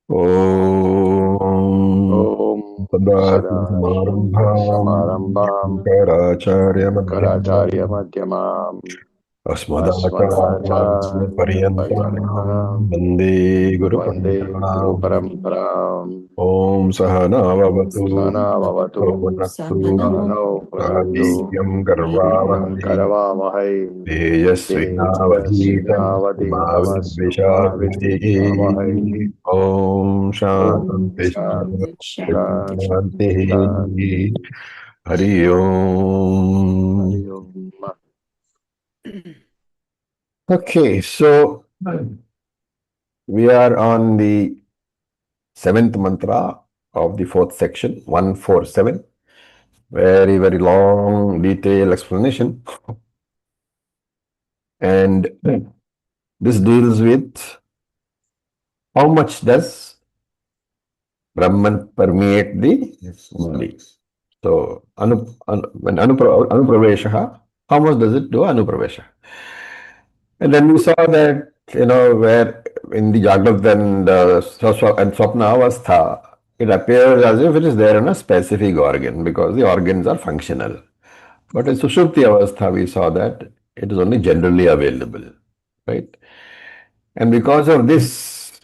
ॐ ॐ सदाशिवसमारम्भाम् सदाशिवसमारम्भां शङ्कराचार्यमध्यमाम् शङ्कराचार्यमध्यमाम् अस्मदाचार्यपर्यन्ताम् अस्मदाचार्यपर्यन्तां वन्दे वन्दे गुरुपरम्पराम् गुरुपरम्पराम्। ॐ ॐ सहनाववतु सहनाववतु भवतु सहनौ भुनक्तु वीर्यं वीर्यं कर्वावहै करवावहै तेजस्विनावधीतमस्तु मा तेजस्विनावधीतमस्तु विद्विषावहै ॐ ॐ शान्ति शान्ति शान्ति शान्तिः शान्ति। हरि ओम्. हरि ओम्। Okay, so we are on the seventh mantra of the fourth section, 147. Very, very long, detailed explanation. And this deals with how much does Brahman permeate the body. So, when anupravesha, how much does it do anupravesha? And then we saw that, where in the Jagrat and, and Swapna Avastha, it appears as if it is there in a specific organ because the organs are functional. But in Sushupti Avastha, we saw that it is only generally available, right? And because of this,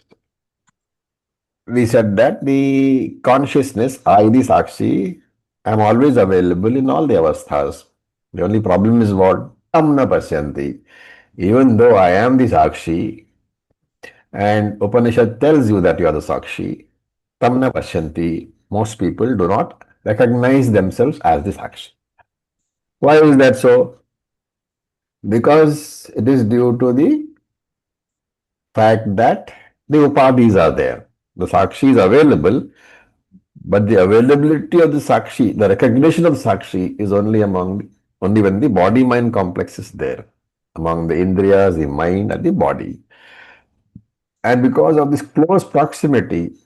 we said that the consciousness, I, the Sakshi, am always available in all the avasthas. The only problem is what? Tamna Pasyanti. Even though I am the Sakshi, and Upanishad tells you that you are the Sakshi, Tamna Pasyanti, most people do not recognize themselves as the Sakshi. Why is that so? Because it is due to the fact that the upadhis are there. The Sakshi is available, but the availability of the Sakshi, the recognition of the Sakshi is only when the body-mind complex is there, among the Indriyas, the mind and the body. And because of this close proximity,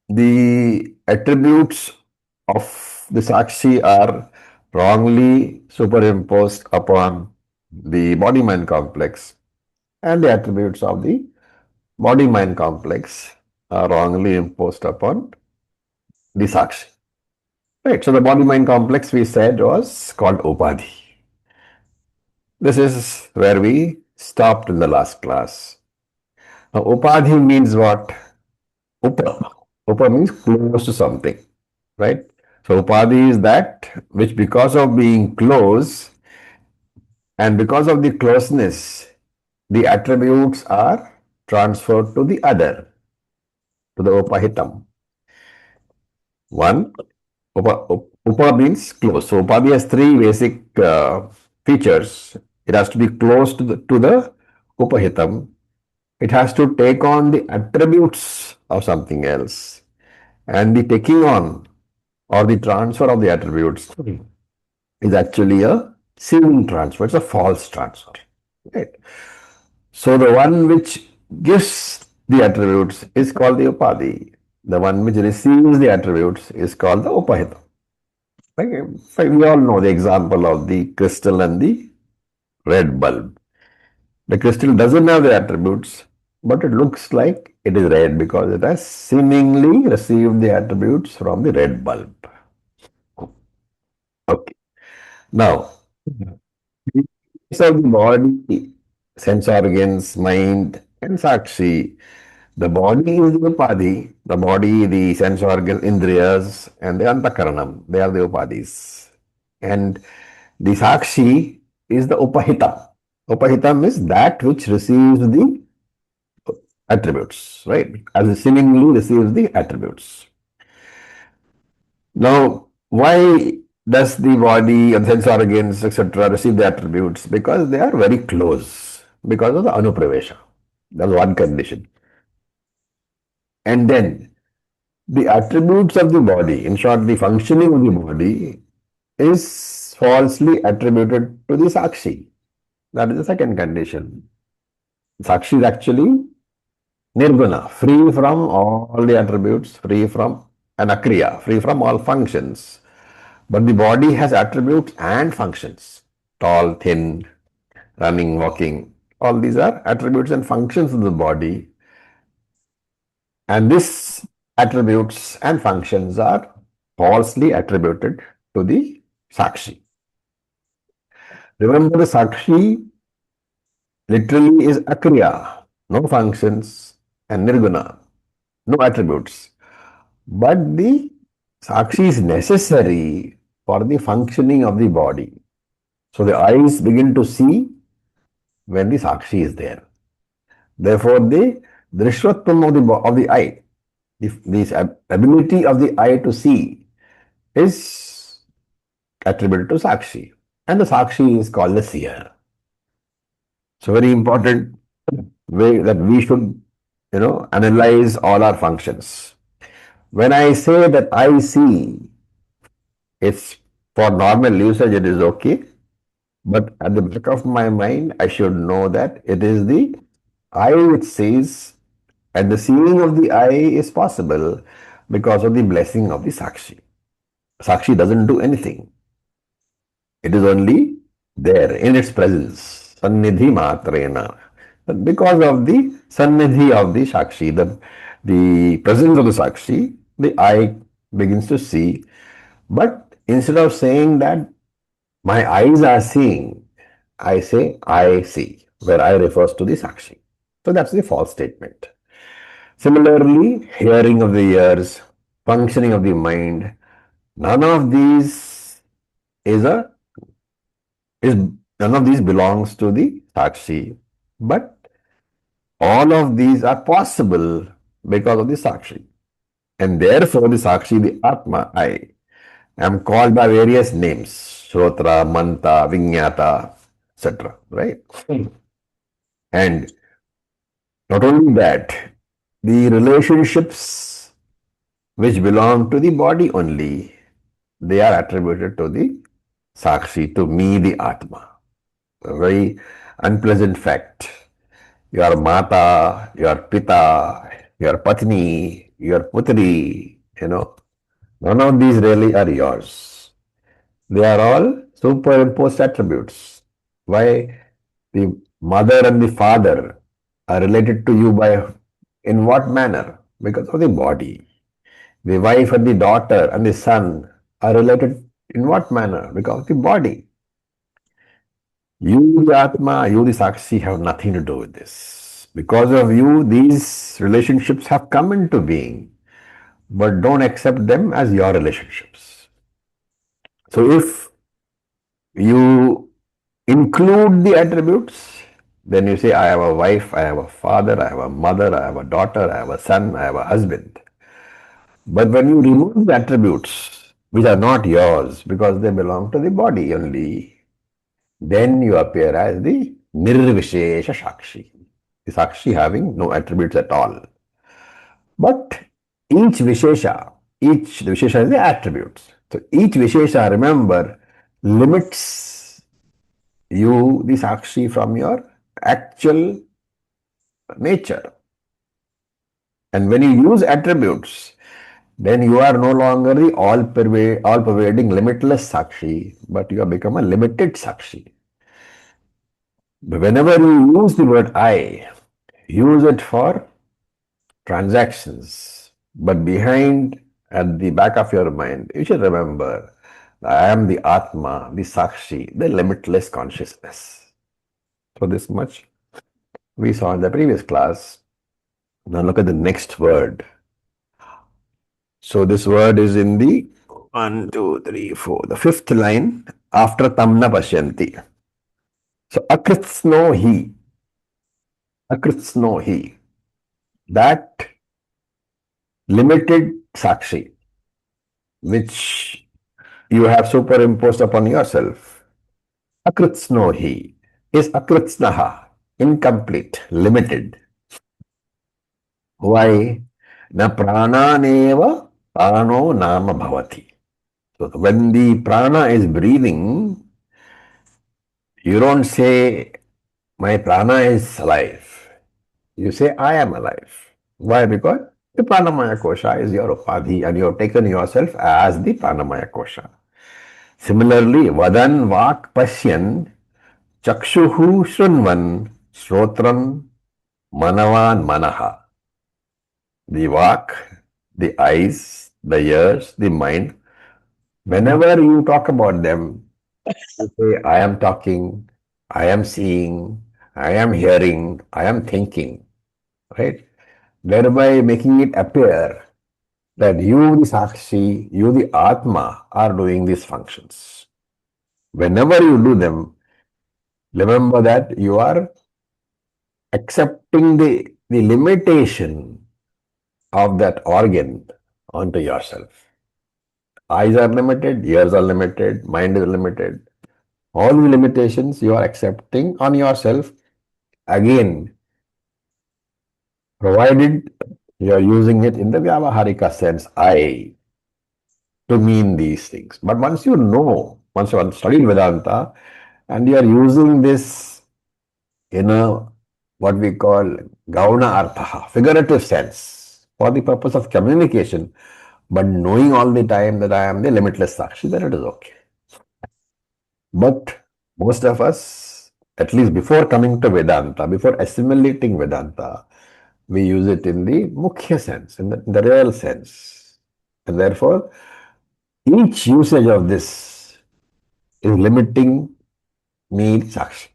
the attributes of the Sakshi are wrongly superimposed upon the body-mind complex, and the attributes of the body-mind complex are wrongly imposed upon the Sakshi. Right. So the body-mind complex we said was called Upadhi. This is where we stopped in the last class. Now, Upadhi means what? Upa. Upa means close to something. Right? So Upadhi is that which, because of being close and because of the closeness, the attributes are transferred to the other, to the Upahitam. One, Upa means close. So Upadhi has three basic features. It has to be close to the Upahitam. It has to take on the attributes of something else. And the taking on or the transfer of the attributes is actually a seeming transfer. It's a false transfer. Right? So the one which gives the attributes is called the Upadhi. The one which receives the attributes is called the Upahita. Like we all know the example of the crystal and the red bulb. The crystal doesn't have the attributes, but it looks like it is red because it has seemingly received the attributes from the red bulb. Okay. Now, of the body, sense organs, mind, and sakshi. The body is the upadhi, the body, the sense organ, indriyas, and the antakaranam. They are the upadhis. And the sakshi is the upahita. Upahitam is that which receives the attributes, right? As it seemingly receives the attributes. Now, why does the body and sense organs, etc., receive the attributes? Because they are very close, because of the anupravesha. That's one condition. And then the attributes of the body, in short, the functioning of the body, is falsely attributed to the Sakshi. That is the second condition. Sakshi is actually nirguna, free from all the attributes, free from anakriya, free from all functions. But the body has attributes and functions. Tall, thin, running, walking. All these are attributes and functions of the body. And because of this close proximity, the attributes of the body are wrongly superimposed upon the Sakshi. So the one which gives the attributes is called the Upadhi. The one which receives the attributes is called the Upahita. Like we all know the example of the crystal and the red bulb. The crystal doesn't have the attributes, but it looks like it is red because it has seemingly received the attributes from the red bulb. Okay. Now, And these attributes and functions are falsely attributed to the Sakshi. Remember, the Sakshi literally is akriya, no functions, and nirguna, no attributes. But the Sakshi is necessary for the functioning of the body. So the eyes begin to see when the Sakshi is there. Therefore, the drishvatvam of the eye, this ability of the eye to see is attributed to Sakshi. And the Sakshi is called the seer. So very important way that we should, analyze all our functions. When I say that I see, it's for normal usage, it is okay. But at the back of my mind, I should know that it is the eye which sees, and the seeing of the eye is possible because of the blessing of the Sakshi. Sakshi doesn't do anything. It is only there in its presence. Sannidhi matrena. Because of the sannidhi of the Sakshi, the presence of the Sakshi, the eye begins to see. But instead of saying that my eyes are seeing, I say I see, where I refers to the Sakshi. So that's the false statement. Similarly, hearing of the ears, functioning of the mind, none of these is a is none of these belongs to the Sakshi, but all of these are possible because of the Sakshi. And therefore the Sakshi, the Atma, I, am called by various names. Shrotra, Manta, Vinyata, etc. Right? And not only that, the relationships which belong to the body only, they are attributed to the Sakshi, to me, the Atma. A very unpleasant fact. Your Mata, your Pita, your Patni, your Putri, none of these really are yours. They are all superimposed attributes. Why? The mother and the father are related to you by in what manner? Because of the body. The wife and the daughter and the son are related in what manner? Because of the body. You, the Atma, you, the Sakshi, have nothing to do with this. Because of you, these relationships have come into being, but don't accept them as your relationships. So if you include the attributes, then you say, I have a wife, I have a father, I have a mother, I have a daughter, I have a son, I have a husband. But when you remove the attributes which are not yours because they belong to the body only, then you appear as the Nirvishesha Sakshi, the Sakshi having no attributes at all. But each the Vishesha is the attributes. So each Vishesha, remember, limits you, the Sakshi, from your actual nature. And when you use attributes, then you are no longer the all-pervading, limitless Sakshi, but you have become a limited Sakshi. Whenever you use the word I, use it for transactions. But behind, at the back of your mind, you should remember, I am the Atma, the Sakshi, the limitless consciousness. So this much we saw in the previous class. Now look at the next word. So this word is in the 1, 2, 3, 4, the fifth line after Tamna Pashyanti. So akritsno he, that limited Sakshi, which you have superimposed upon yourself. Akritsno he is akritsnaha, incomplete, limited. Why? Na prananeva prano nama bhavati. So when the prana is breathing, you don't say, my prana is alive. You say, I am alive. Why? Because the pranamaya kosha is your upadhi and you have taken yourself as the pranamaya kosha. Similarly, vadan vak pasyan chakshuhu shrunvan shrotram manavan manaha. the vak, the eyes, the ears, the mind. Whenever you talk about them, you say, I am talking, I am seeing, I am hearing, I am thinking, right? Thereby making it appear that you, the Sakshi, you, the Atma, are doing these functions. Whenever you do them, remember that you are accepting the limitation of that organ onto yourself. Eyes are limited, ears are limited, mind is limited. All the limitations you are accepting on yourself, again, provided you are using it in the Vyavaharika sense, I, to mean these things. But once you know, once you have studied Vedanta, and you are using this in a what we call gauna artha, figurative sense, for the purpose of communication, but knowing all the time that I am the limitless Sakshi, then it is okay. But most of us, at least before coming to Vedanta, before assimilating Vedanta, we use it in the mukhya sense, in the real sense. And therefore, each usage of this is limiting me, Sakshi,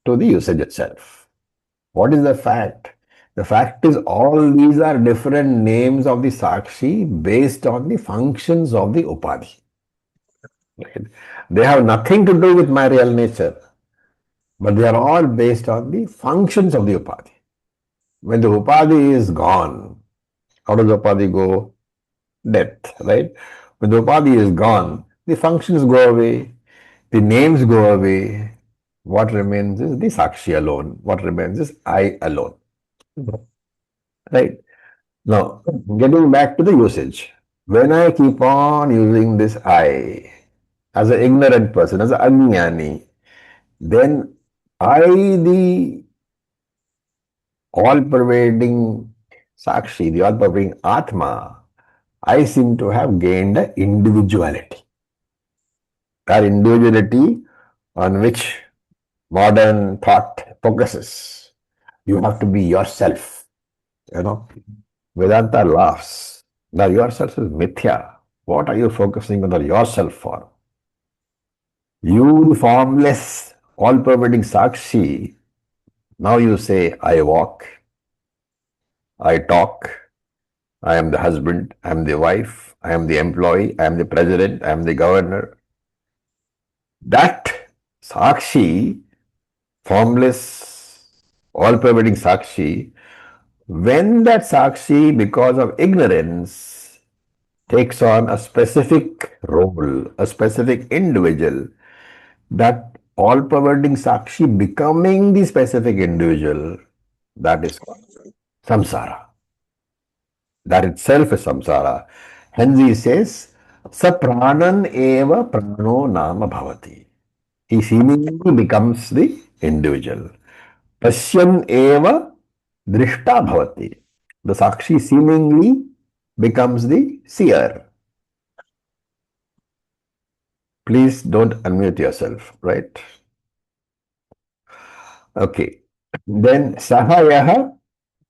to the usage itself. What is the fact? The fact is all these are different names of the Sakshi based on the functions of the Upadhi. Right? They have nothing to do with my real nature, but they are all based on the functions of the Upadhi. When the Upadhi is gone, how does the Upadhi go? Death, right? When the Upadhi is gone, the functions go away, the names go away. What remains is the Sakshi alone. What remains is I alone. Right? Now, getting back to the usage. When I keep on using this I as an ignorant person, as an ajnani, then I, the all-pervading Sakshi, the all-pervading Atma, I seem to have gained an individuality. That individuality on which modern thought focuses. You have to be yourself. You know, Vedanta laughs. Now yourself is mithya. What are you focusing on yourself for? You, the formless, all-pervading Sakshi, now you say, I walk, I talk, I am the husband, I am the wife, I am the employee, I am the president, I am the governor. That Sakshi, formless, all-pervading Sakshi, when that Sakshi, because of ignorance, takes on a specific role, a specific individual, that all-pervading Sakshi becoming the specific individual, that is called samsara. That itself is samsara. Hence he says, Sapranan eva prano nama bhavati. He seemingly becomes the individual. Pasyan eva drishta bhavati. The Sakshi seemingly becomes the seer. Please don't unmute yourself, right? Okay. Then sahayaha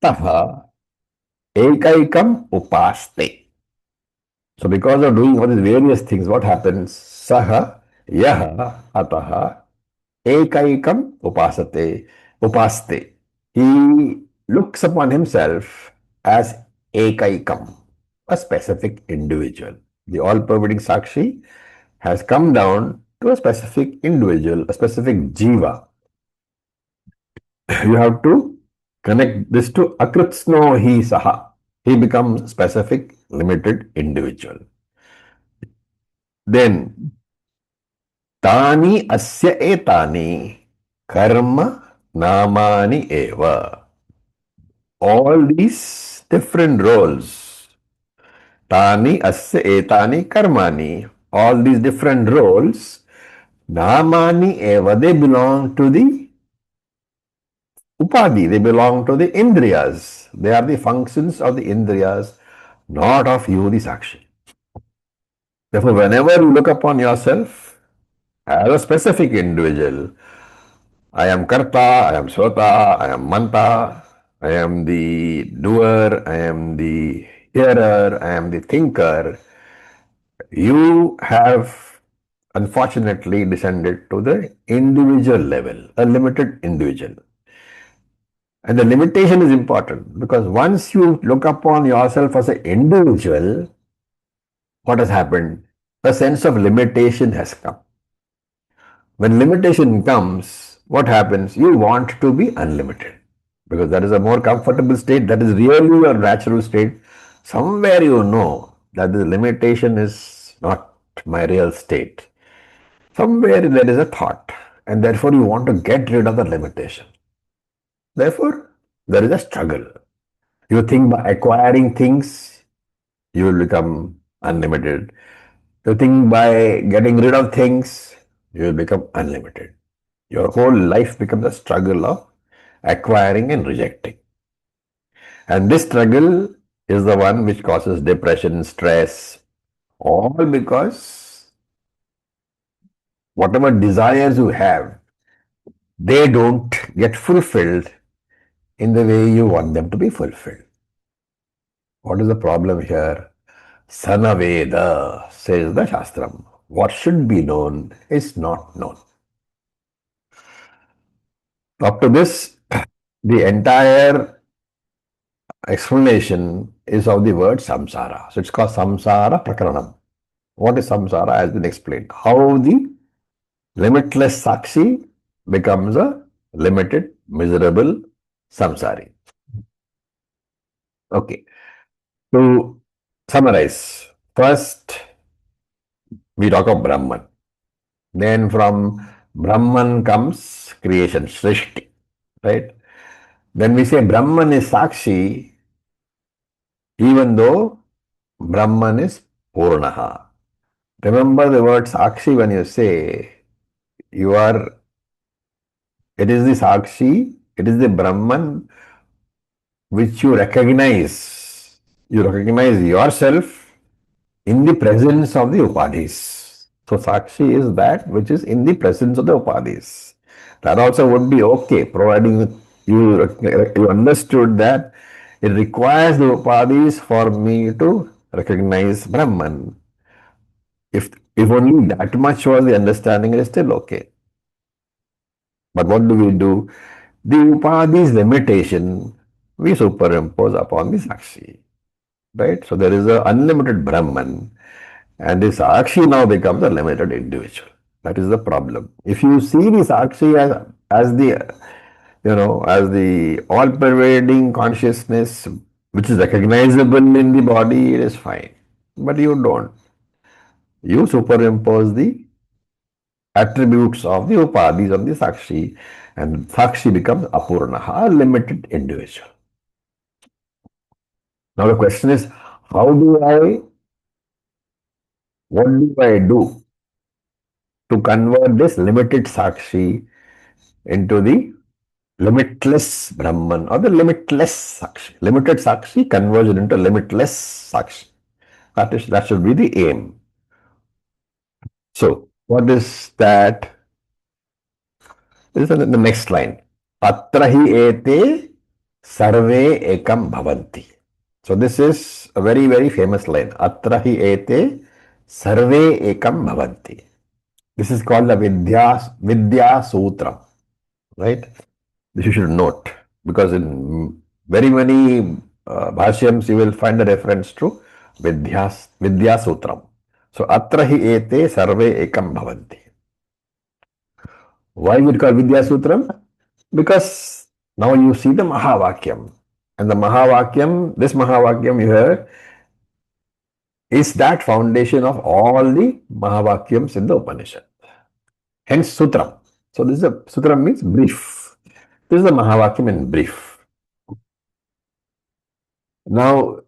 taha ekaikam upaste. So because of doing all these various things, what happens? Saha yaha ataha ekaikam upaste. He looks upon himself as ekaikam, a specific individual. The all-pervading Sakshi has come down to a specific individual, a specific jiva. You have to connect this to akritsno hi saha. He becomes specific, limited individual. Then tani asya etani karma namani eva. All these different roles, tani asya etani karmani, all these different roles, namani eva, they belong to the upadhi, they belong to the indriyas. They are the functions of the indriyas, not of you, the sakshi. Therefore, whenever you look upon yourself as a specific individual, I am karta, I am sota, I am manta, I am the doer, I am the hearer, I am the thinker. You have unfortunately descended to the individual level, a limited individual. And the limitation is important because once you look upon yourself as an individual, what has happened? A sense of limitation has come. When limitation comes, what happens? You want to be unlimited because that is a more comfortable state. That is really your natural state. Somewhere you know that the limitation is not my real state. Somewhere there is a thought, and therefore you want to get rid of the limitation. Therefore, there is a struggle. You think by acquiring things, you will become unlimited. You think by getting rid of things, you will become unlimited. Your whole life becomes a struggle of acquiring and rejecting. And this struggle is the one which causes depression, stress, all because whatever desires you have, they don't get fulfilled in the way you want them to be fulfilled. What is the problem here? Sanaveda, says the Shastram. What should be known is not known. Up to this, the entire explanation is of the word samsara. So it's called samsara prakaranam. What is samsara has been explained. How the limitless sakshi becomes a limited, miserable samsari. Okay. To summarize, first we talk of Brahman. Then from Brahman comes creation, Srishti, right? When we say Brahman is Sakshi, even though Brahman is Purnaha. Remember the word Sakshi when you say you are, it is the Sakshi, it is the Brahman which you recognize. You recognize yourself in the presence of the Upadhis. So Sakshi is that which is in the presence of the Upadhis. That also would be okay, providing you understood that it requires the Upadhis for me to recognize Brahman. If only that much was the understanding, it is still okay. But what do we do? The Upadhi's limitation we superimpose upon the Sakshi. Right? So there is an unlimited Brahman, and the Sakshi now becomes a limited individual. That is the problem. If you see the Sakshi as the as the all-pervading consciousness which is recognizable in the body, it is fine. But you don't. You superimpose the attributes of the upadhis on the Sakshi, and Sakshi becomes Apurnaha, a limited individual. Now the question is, how do I, what do I do to convert this limited Sakshi into the limitless Brahman or the limitless Sakshi? Limited Sakshi conversion into limitless Sakshi. That should be the aim. So, what is that? This is the next line. Atra hi ete sarve ekam bhavanti. So this is a very, very famous line. Atra hi ete sarve ekam bhavanti. This is called the Vidya Sutra, right? This you should note because in very many bhashyams you will find a reference to Vidya Sutram. So atra hi ete sarve ekam bhavanti. Why is it called Vidya Sutram? Because now you see the Mahavakyam. And the Mahavakyam, this Mahavakyam you heard, is that foundation of all the Mahavakyams in the Upanishad. Hence Sutram. So this is a Sutram means brief. This is the Mahavakyam in brief. Now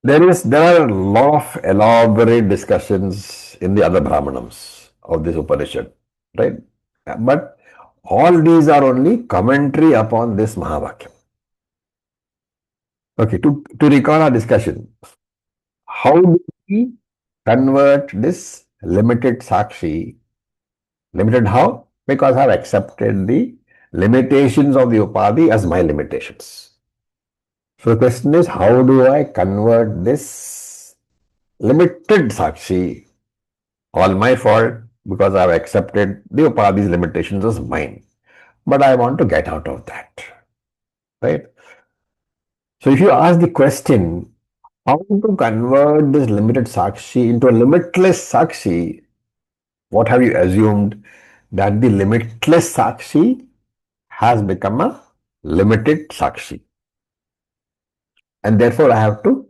there are a lot of elaborate discussions in the other Brahmanams of this Upanishad, right? But all these are only commentary upon this Mahavakyam. Okay, to recall our discussion, how do we convert this limited Sakshi? Limited how? Because I have accepted the limitations of the upadhi as my limitations. So the question is, how do I convert this limited sakshi, all my fault because I've accepted the upadhi's limitations as mine, but I want to get out of that, right? So if you ask the question, how to convert this limited sakshi into a limitless sakshi, what have you assumed? That the limitless sakshi has become a limited sakshi. And therefore, I have to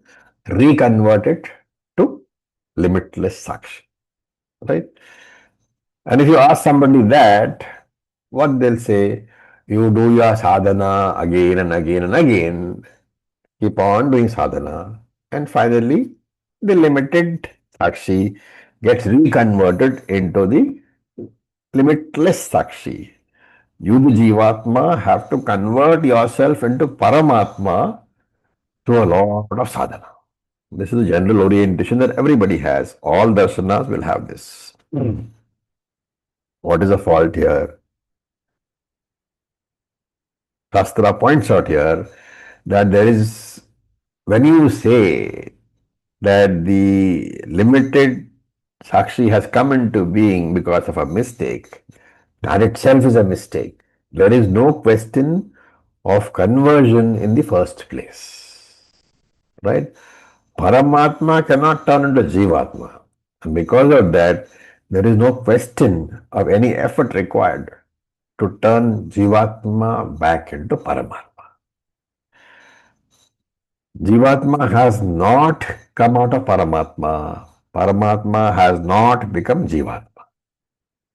reconvert it to limitless sakshi. Right? And if you ask somebody that, what they'll say, you do your sadhana again and again and again, keep on doing sadhana, and finally, the limited sakshi gets reconverted into the limitless sakshi. You, the Jivatma, have to convert yourself into Paramatma through a lot of sadhana. This is the general orientation that everybody has. All darshanas will have this. What is the fault here? Shastra points out here that there is, when you say that the limited Sakshi has come into being because of a mistake, that itself is a mistake. There is no question of conversion in the first place. Right? Paramatma cannot turn into Jivatma. And because of that, there is no question of any effort required to turn Jivatma back into Paramatma. Jivatma has not come out of Paramatma. Paramatma has not become Jivatma.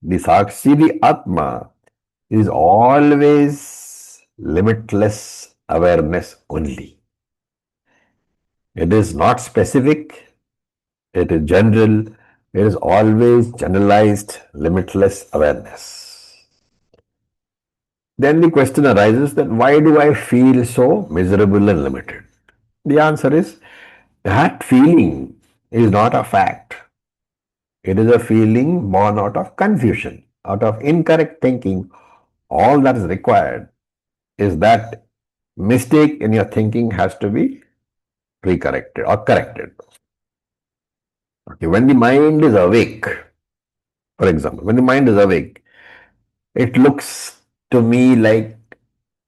The Sakshi, the Atma, is always limitless awareness only. It is not specific, it is general, it is always generalized, limitless awareness. Then the question arises that why do I feel so miserable and limited? The answer is that feeling is not a fact. It is a feeling born out of confusion, out of incorrect thinking. All that is required is that mistake in your thinking has to be recorrected or corrected. Okay, when the mind is awake, for example, when the mind is awake, it looks to me like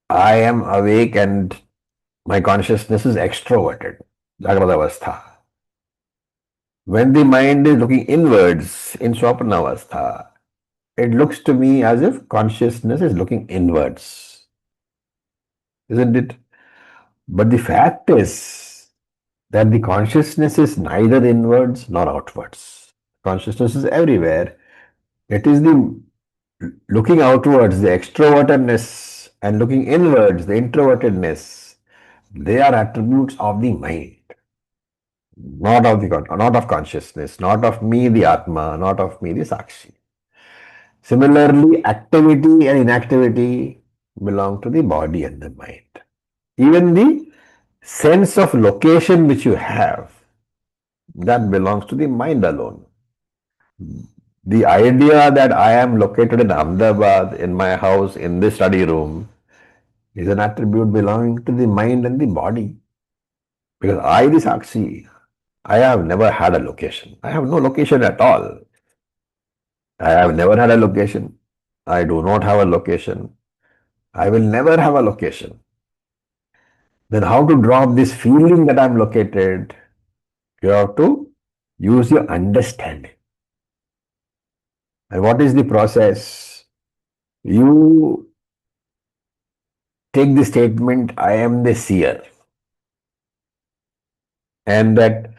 I am awake and my consciousness is extroverted. Jagrata Avastha. When the mind is looking inwards in Swapna Avastha, it looks to me as if consciousness is looking inwards. Isn't it? But the fact is that the consciousness is neither inwards nor outwards. Consciousness is everywhere. It is the looking outwards, the extrovertedness, and looking inwards, the introvertedness. They are attributes of the mind, not of consciousness, not of me, the Atma, not of me, the Sakshi. Similarly, activity and inactivity belong to the body and the mind. Even the sense of location which you have, that belongs to the mind alone. The idea that I am located in Ahmedabad, in my house, in this study room, is an attribute belonging to the mind and the body. Because I, the Sakshi, I have never had a location. I have no location at all. I have never had a location. I do not have a location. I will never have a location. Then how to drop this feeling that I'm located? You have to use your understanding. And what is the process? You take the statement, I am the seer. And that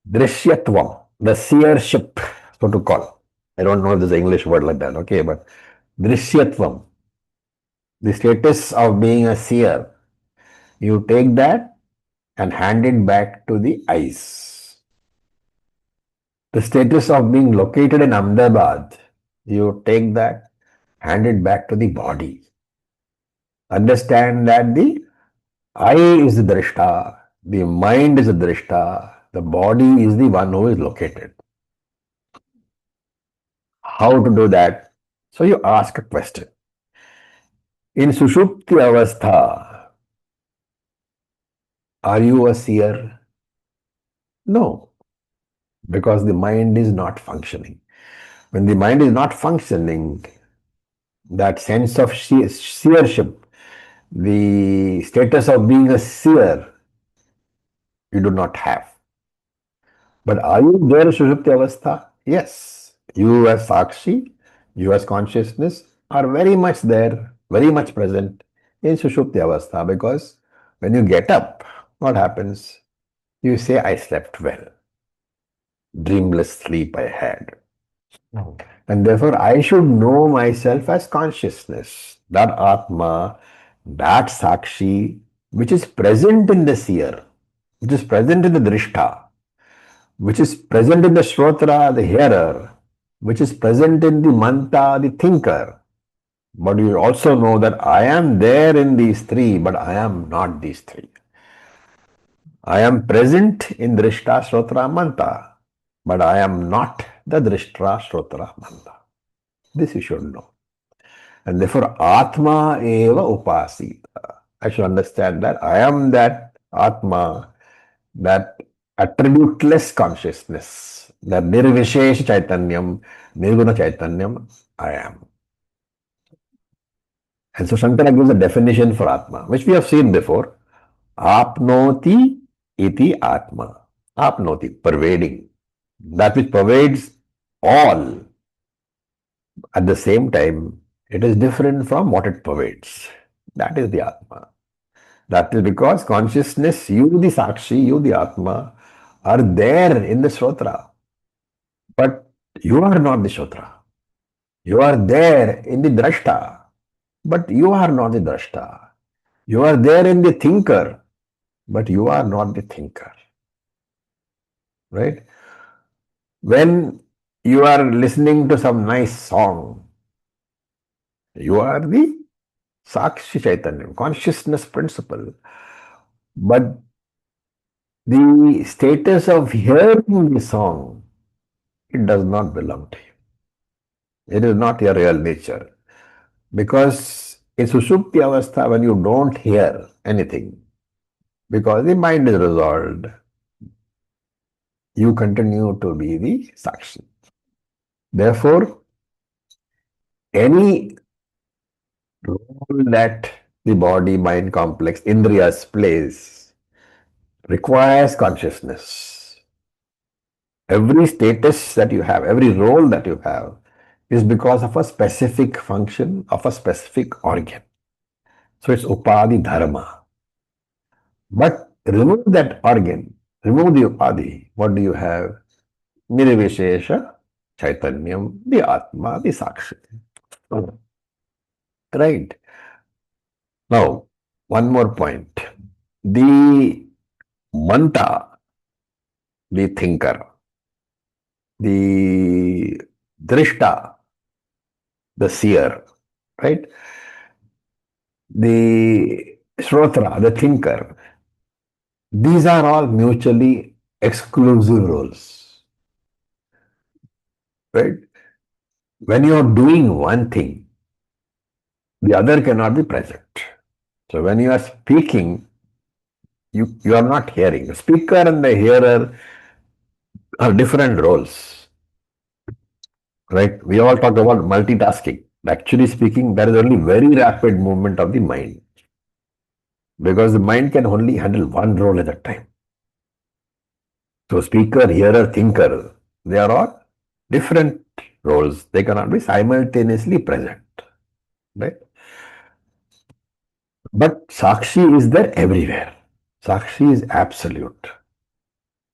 drishyatvam, the seership, so to call. I don't know if there's an English word like that, okay, but drishyatvam, the status of being a seer, you take that and hand it back to the eyes. The status of being located in Ahmedabad, you take that, hand it back to the body. Understand that the I is the drishta, the mind is the drishta, the body is the one who is located. How to do that? So you ask a question. In Sushupti Avastha, are you a seer? No, because the mind is not functioning. When the mind is not functioning, that sense of seership, the status of being a seer, you do not have. But are you there, Sushupti Avastha? Yes. You as Sakshi, you as consciousness are very much there, very much present in Sushupti Avastha, because when you get up, what happens? You say, I slept well. Dreamless sleep I had. And therefore, I should know myself as consciousness, that Atma, that Sakshi, which is present in the seer, which is present in the Drishta, which is present in the Shrotra, the hearer, which is present in the Manta, the thinker. But you also know that I am there in these three, but I am not these three. I am present in Drishta, Shrotra, Manta, but I am not the Drishta, Shrotra, Manta. This you should know. And therefore, Atma eva upasita. I should understand that I am that Atma, that attributeless consciousness, that nirvishesha chaitanyam, nirguna chaitanyam, I am. And so Shankara gives a definition for Atma, which we have seen before. Apnoti iti Atma. Apnoti, pervading. That which pervades all. At the same time, it is different from what it pervades. That is the Atma. That is because consciousness, you the Sakshi, you the Atma, are there in the Shrotra. But you are not the Shrotra. You are there in the Drashta. But you are not the Drashta. You are there in the thinker. But you are not the thinker. Right? When you are listening to some nice song, you are the Sakshi Chaitanya, consciousness principle. But the status of hearing the song, it does not belong to you. It is not your real nature. Because in Sushupti Avastha, when you don't hear anything, because the mind is resolved, you continue to be the Sakshi. Therefore, any role that the body mind complex, Indriyas, plays requires consciousness. Every status that you have, every role that you have, is because of a specific function of a specific organ. So it's Upadi Dharma. But remove that organ, remove the Upadi, what do you have? Nirvishesha Chaitanyam, the Atma, the Sakshi. Right. Now, one more point. The Manta, the thinker, the Drishta, the seer, right? The Shrotra, the thinker, these are all mutually exclusive roles, right? When you are doing one thing, the other cannot be present. So when you are speaking, you are not hearing. The speaker and the hearer are different roles, right? We all talk about multitasking. Actually speaking, there is only very rapid movement of the mind because the mind can only handle one role at a time. So speaker, hearer, thinker, they are all different roles. They cannot be simultaneously present, right? But Sakshi is there everywhere. Sakshi is absolute.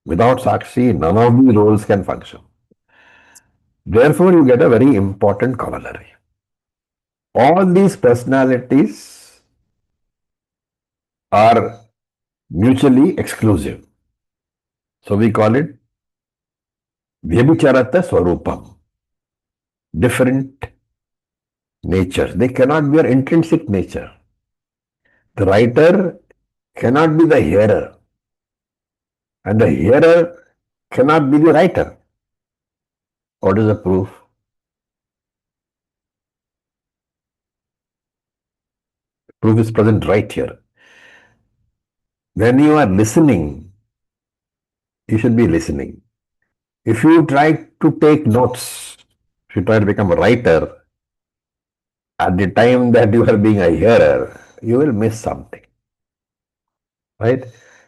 Without Sakshi, none of the roles can function. Therefore, you get a very important corollary. All these personalities are mutually exclusive. So we call it Vyabhicharata Swarupam. Different natures. They cannot be your intrinsic nature. The writer cannot be the hearer, and the hearer cannot be the writer. What is the proof? Proof is present right here. When you are listening, you should be listening. If you try to take notes, if you try to become a writer, at the time that you are being a hearer, you will miss something, right?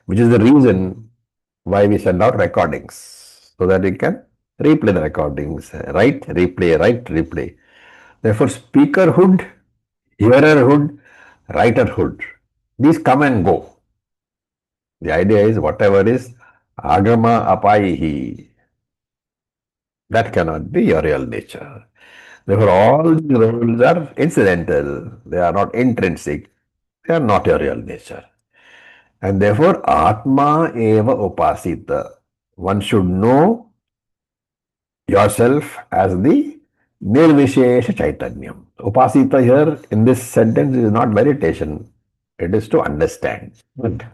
Which is the reason why we send out recordings, so that we can replay the recordings, write, replay, write, replay. Therefore, speakerhood, hearerhood, writerhood, these come and go. The idea is whatever is agama apaihi, that cannot be your real nature. Therefore, all the roles are incidental, they are not intrinsic, they are not your real nature. And therefore, Atma eva upasita. One should know yourself as the Nirvishesha Chaitanyam. Upasita here in this sentence is not meditation, it is to understand.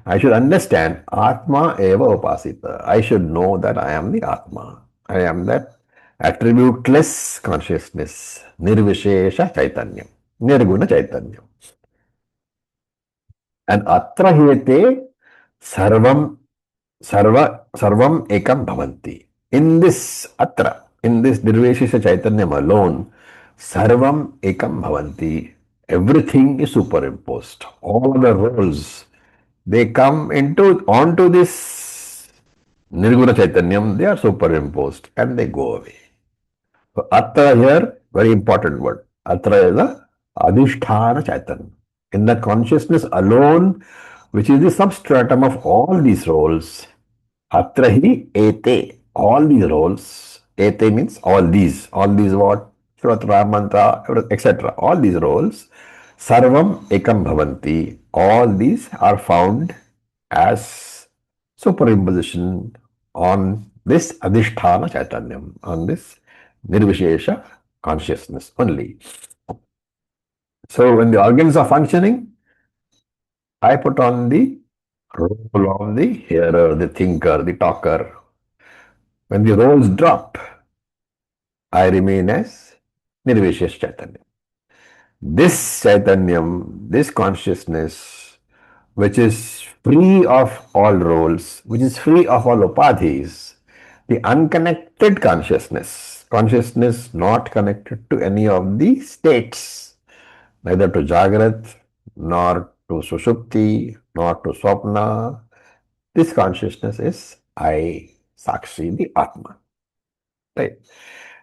I should understand Atma eva upasita. I should know that I am the Atma. I am that attributeless consciousness, Nirvishesha Chaitanyam, Nirguna Chaitanyam. And atra hete sarvam sarvam ekam bhavanti. In this atra, in this Nirvishesha Chaitanyam alone, sarvam ekam bhavanti. Everything is superimposed. All the roles, they come onto this Nirguna Chaitanyam, they are superimposed and they go away. So atra here, very important word. Atra is the adhisthana Chaitanya. In the consciousness alone, which is the substratum of all these roles, atra hi ete, all these roles, ete means all these what? Shrotra, mantra, etc. All these roles, sarvam ekam bhavanti, all these are found as superimposition on this adhisthana chaitanyam, on this nirvishesha consciousness only. So when the organs are functioning, I put on the role of the hearer, the thinker, the talker. When the roles drop, I remain as Nirvishesha Chaitanya. This Chaitanyam, this consciousness, which is free of all roles, which is free of all upadhis, the unconnected consciousness, consciousness not connected to any of the states, neither to Jagrat, nor to Sushupti, nor to Swapna. This consciousness is I, Sakshi, the Atma. Right?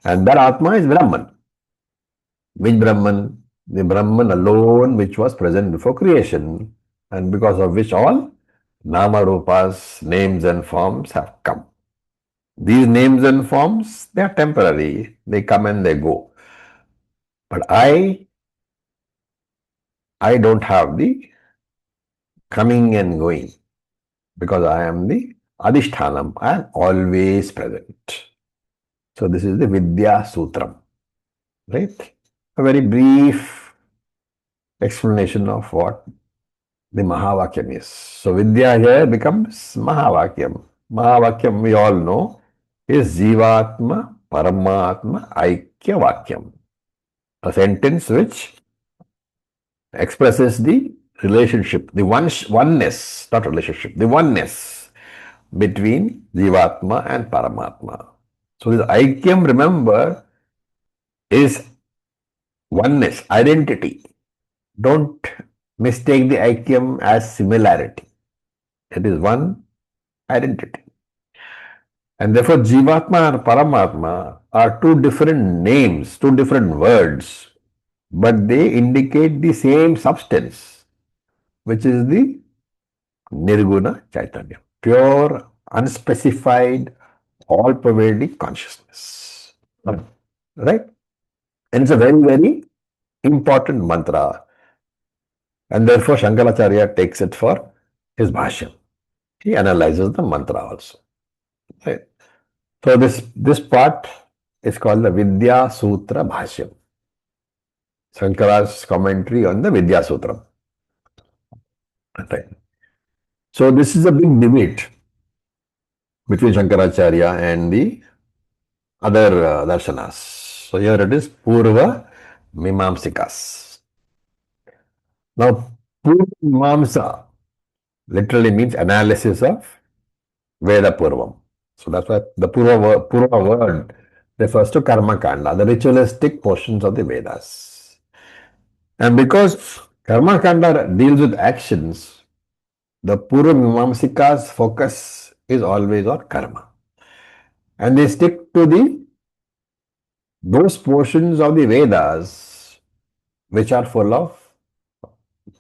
And that Atma is Brahman. Which Brahman? The Brahman alone which was present before creation, and because of which all Nama Rupas, names and forms have come. These names and forms, they are temporary. They come and they go. But I don't have the coming and going, because I am the Adhishthanam. I am always present. So this is the Vidya Sutram. Right? A very brief explanation of what the Mahavakyam is. So Vidya here becomes Mahavakyam. Mahavakyam, we all know, is Jivatma Paramatma Aikya Vakyam. A sentence which expresses the relationship, the oneness, not relationship, the oneness between Jivatma and Paramatma. So this Aikyam, remember, is oneness, identity. Don't mistake the Aikyam as similarity. It is one identity. And therefore, Jivatma and Paramatma are two different names, two different words, but they indicate the same substance, which is the Nirguna Chaitanya, pure, unspecified, all pervading consciousness. Right? And it's a very, very important mantra. And therefore, Shankaracharya takes it for his bhashyam. He analyzes the mantra also. Right? So this part is called the Vidya Sutra Bhashyam. Shankara's commentary on the Vidya Sutra. Right. So this is a big debate between Shankaracharya and the other darshanas. So here it is Purva Mimamsikas. Now Purvamamsa literally means analysis of Veda Purvam. So that's why the Purva word refers to Karma Kanda, the ritualistic portions of the Vedas. And because Karma Kanda deals with actions, the Purva Mimamsika's focus is always on karma. And they stick to the those portions of the Vedas which are full of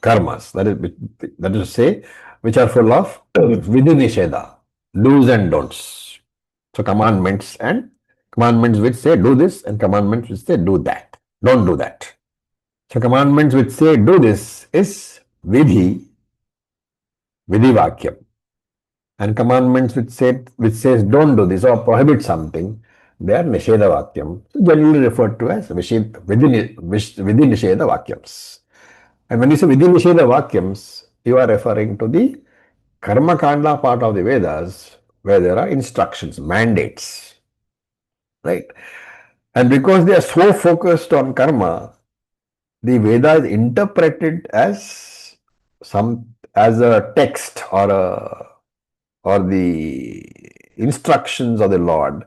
karmas, that is to say, which are full of vidhi nisheda, do's and don'ts. So commandments which say do this and commandments which say do that. Don't do that. So commandments which say do this is vidhi vakyam. And commandments which says don't do this or prohibit something, they are nisheda vakyam, generally referred to as vidhi nisheda vakyams. And when you say vidhi nisheda vakyams, you are referring to the karma kanda part of the Vedas where there are instructions, mandates, right? And because they are so focused on karma, the Veda is interpreted as a text or the instructions of the Lord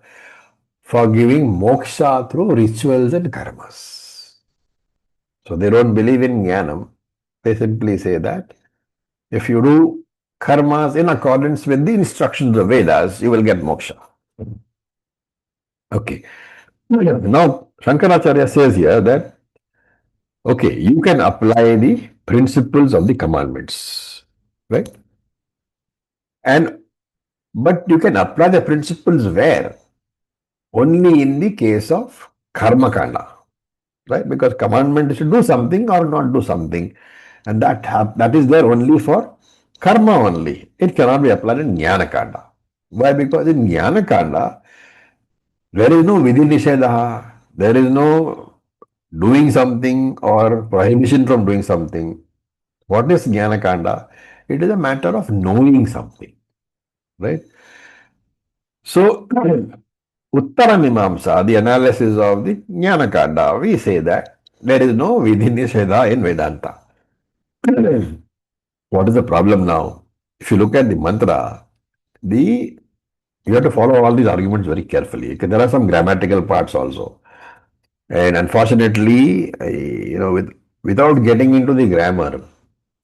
for giving moksha through rituals and karmas. So they don't believe in jnanam. They simply say that if you do karmas in accordance with the instructions of Vedas, you will get moksha. Okay. Now, Shankaracharya says here that, okay, you can apply the principles of the commandments, right? And but you can apply the principles where? Only in the case of karma kanda, right? Because commandment is to do something or not do something, and that is there only for karma only. It cannot be applied in jnana kanda. Why? Because in jnana kanda there is no vidhi nishedha, there is no doing something or prohibition from doing something. What is jnana kanda? It is a matter of knowing something, right? So Uttara Mimamsa, the analysis of the Jnana Kanda, we say that there is no Vidhi Nisheda in Vedanta. What is the problem now? If you look at the mantra, the you have to follow all these arguments very carefully. Okay, there are some grammatical parts also. And unfortunately, without getting into the grammar,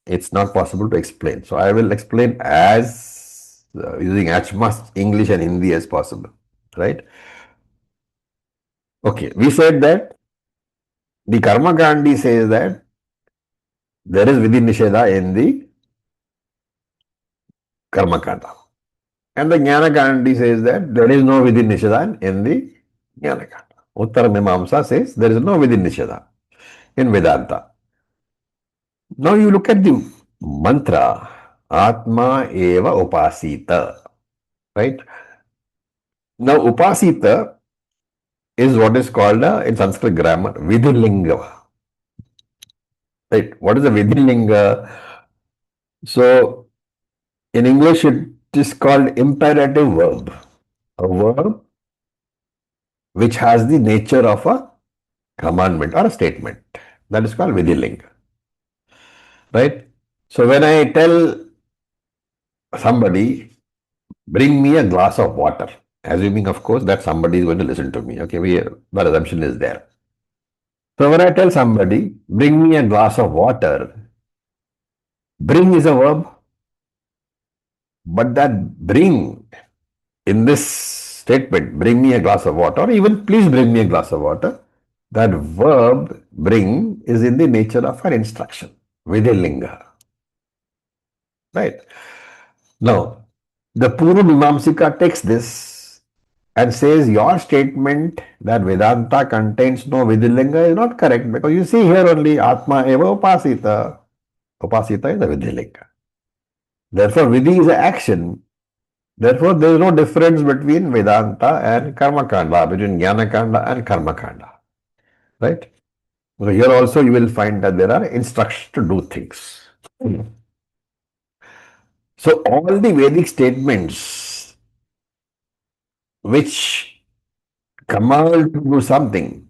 it's not possible to explain. So I will explain as using as much English and Hindi as possible, right? Okay, we said that the Karma Kandi says that there is Vidhi Nisheda in the Karma Kanda. And the Jnana Kandi says that there is no Vidhi Nisheda in the Jnana Kanda. Uttara Mimamsa says there is no Vidhi Nisheda in Vedanta. Now you look at the mantra, Atma Eva Upasita, right? Now Upasita is what is called in Sanskrit grammar Vidhilinga. Right? What is a Vidhilinga? So in English it is called imperative verb. A verb which has the nature of a commandment or a statement. That is called Vidhilinga. Right? So when I tell somebody, bring me a glass of water, assuming of course that somebody is going to listen to me. Okay, the assumption is there. So when I tell somebody, bring me a glass of water, bring is a verb, but that bring in this statement, bring me a glass of water, or even please bring me a glass of water, that verb bring is in the nature of an instruction, Vidhilinga. Right? Now, the Purva Mimamsika takes this and says your statement that Vedanta contains no Vidhilinga is not correct because you see here only Atma eva upasita. Upasita is a Vidhilinga. Therefore, Vidhi is an action. Therefore, there is no difference between Vedanta and Karma Kanda, between Jnana Kanda and Karma Kanda. Right? So here also you will find that there are instructions to do things. So all the Vedic statements which command you to do something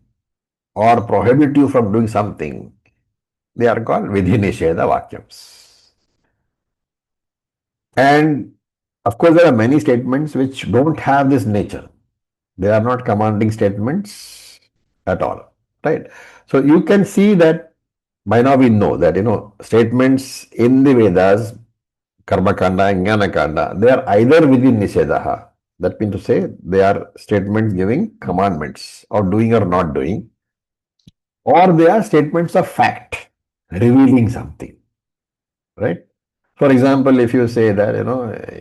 or prohibit you from doing something, They are called Vidhi Nisheda Vakyams. And of course, there are many statements which don't have this nature. They are not commanding statements at all, right? So you can see that by now we know that, statements in the Vedas, Karma Kanda and Jnana Kanda, they are either within Nishedaha. That means to say they are statements giving commandments of doing or not doing, or they are statements of fact, revealing something, right? For example, if you say that,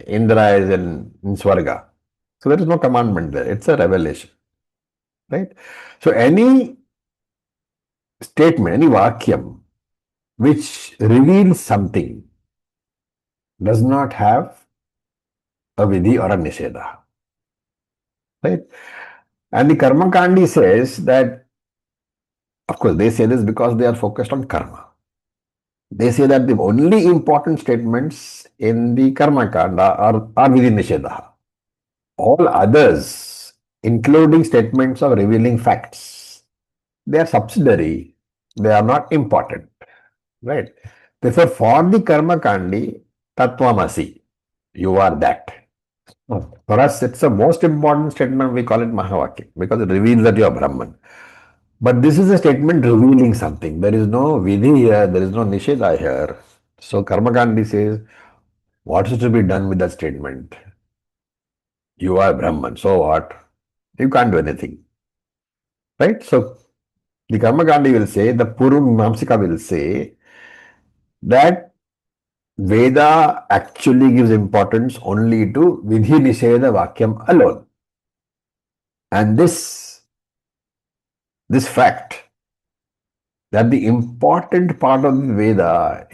Indra is in Swarga, so there is no commandment there, it's a revelation, right? So any statement, any vakyam which reveals something does not have a vidhi or a nisheda, right? And the Karma Kandi says that, of course, they say this because they are focused on karma. They say that the only important statements in the Karma Kanda are within Nishedaha. All others, including statements of revealing facts, they are subsidiary. They are not important, right? Therefore, for the Karma Kandi, Tattvamasi, you are that. For us, it's the most important statement. We call it Mahavakya because it reveals that you are Brahman. But this is a statement revealing something. There is no Vidhi here, there is no Nisheda here. So Karma Kandi says, what is to be done with that statement? You are Brahman. So what? You can't do anything. Right? So the Karma Kandi will say, the Purva Mimamsika will say that Veda actually gives importance only to Vidhi Nisheda Vakyam alone. And this fact that the important part of the Veda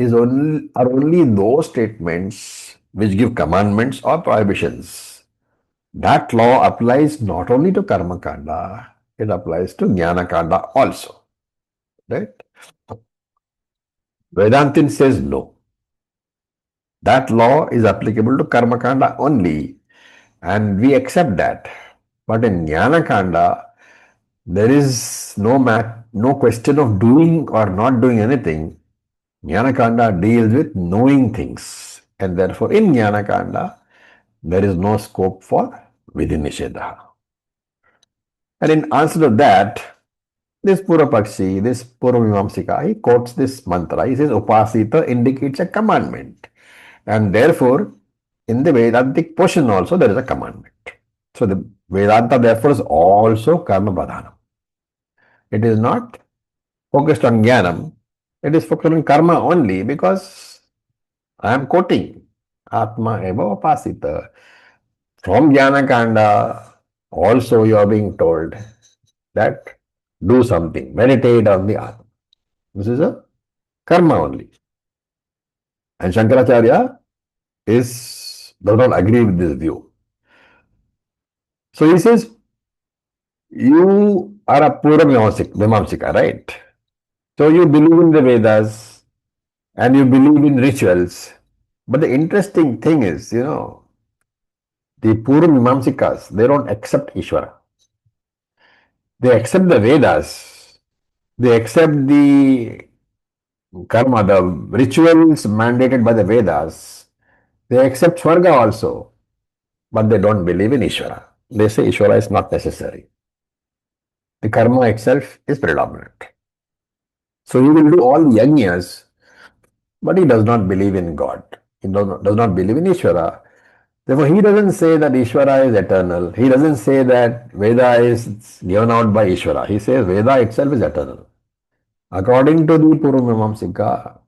are only those statements which give commandments or prohibitions. That law applies not only to Karma Kanda, it applies to Jnana Kanda also. Right? Vedantin says no. That law is applicable to Karma Kanda only, and we accept that. But in Jnana Kanda, there is no question of doing or not doing anything. Jnana Kanda deals with knowing things, and therefore in Jnana Kanda, there is no scope for Vidhi Nishedha. And in answer to that, this Purapakshi, this Puramimamsika, he quotes this mantra. He says Upasita indicates a commandment. And therefore, in the Vedantic portion also, there is a commandment. So the Vedanta therefore is also Karma Pradhanam. It is not focused on Jnanam. It is focused on Karma only because I am quoting Atma Eva Upasita. From Jnana Kanda, also you are being told that do something, meditate on the Atma. This is a karma only. And Shankaracharya does not agree with this view. So he says, you are a Pura Mimamsika, right? So you believe in the Vedas and you believe in rituals. But the interesting thing is, the Pura Mimamsikas, they don't accept Ishvara. They accept the Vedas. They accept the karma, the rituals mandated by the Vedas. They accept Swarga also, but they don't believe in Ishvara. They say Ishvara is not necessary. The karma itself is predominant. So he will do all the yajnas, but he does not believe in God. He does not believe in Ishvara. Therefore, he doesn't say that Ishvara is eternal. He doesn't say that Veda is given out by Ishvara. He says Veda itself is eternal. According to the Purvamamsika,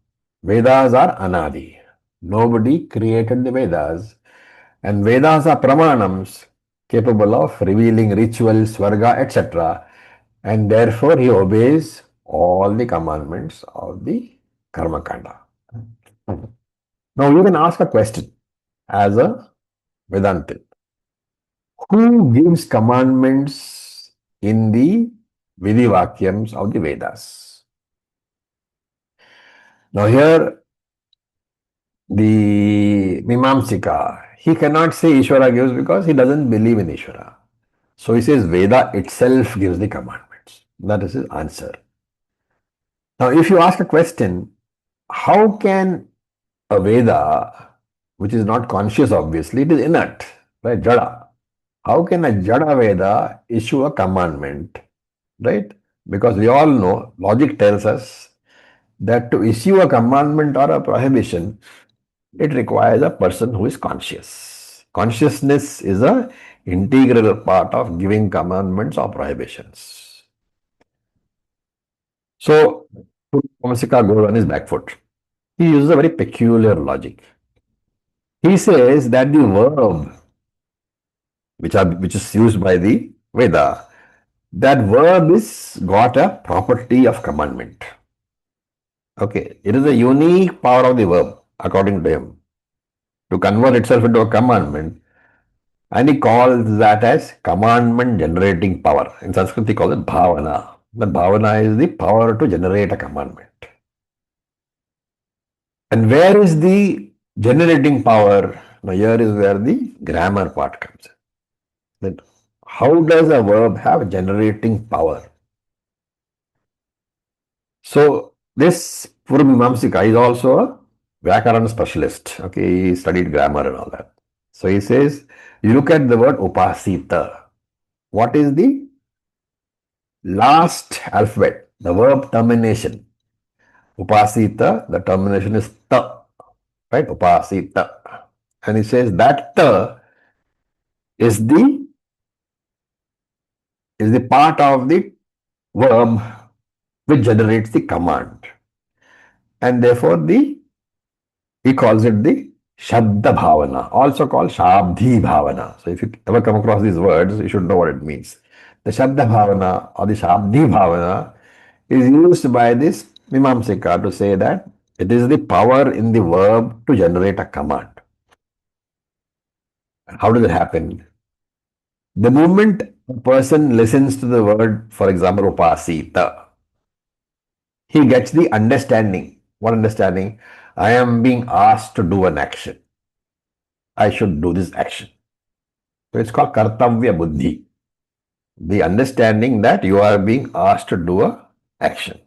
Vedas are anadi. Nobody created the Vedas, and Vedas are pramanams capable of revealing rituals, svarga, etc. And therefore he obeys all the commandments of the Karma Kanda. Now you can ask a question as a Vedantin. Who gives commandments in the Vidhi Vakyams of the Vedas? Now here the Mimamsika, he cannot say Ishvara gives because he doesn't believe in Ishvara. So he says Veda itself gives the commandments. That is his answer. Now, if you ask a question, how can a Veda, which is not conscious, obviously, it is inert, right? Jada. How can a Jada Veda issue a commandment, right? Because we all know, logic tells us that to issue a commandment or a prohibition, it requires a person who is conscious. Consciousness is a integral part of giving commandments or prohibitions. So, Purvamsika goes on his back foot. He uses a very peculiar logic. He says that the verb which is used by the Veda, that verb is got a property of commandment. Okay, it is a unique power of the verb, according to him, to convert itself into a commandment, and he calls that as commandment generating power. In Sanskrit, he calls it bhavana. The bhavana is the power to generate a commandment. And where is the generating power? Now, here is where the grammar part comes in. That how does a verb have generating power? So, this Purvamamsika is also a Vyakaran specialist. Okay, he studied grammar and all that. So, he says, you look at the word upasita. What is the last alphabet? The verb termination. Upasita, the termination is ta, right? Upasita. And he says that ta is the part of the verb which generates the command. And therefore he calls it the Shabda Bhavana, also called Shabdhi Bhavana. So if you ever come across these words, you should know what it means. The Shabda Bhavana or the Shabdhi Bhavana is used by this Mimamsika to say that it is the power in the verb to generate a command. How does it happen? The moment a person listens to the word, for example, upasita, he gets the understanding. What understanding? I am being asked to do an action. I should do this action. So it's called kartavya buddhi. The understanding that you are being asked to do a action.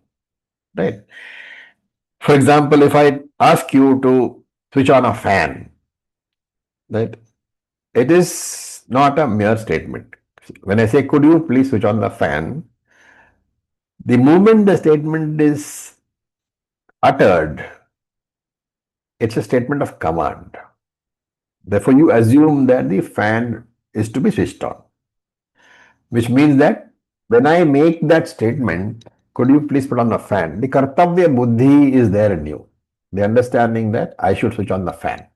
Right? For example, if I ask you to switch on a fan, right? It is not a mere statement. When I say, could you please switch on the fan? The moment the statement is uttered, it's a statement of command. Therefore, you assume that the fan is to be switched on, which means that when I make that statement, could you please put on the fan? The kartavya buddhi is there in you. The understanding that I should switch on the fan.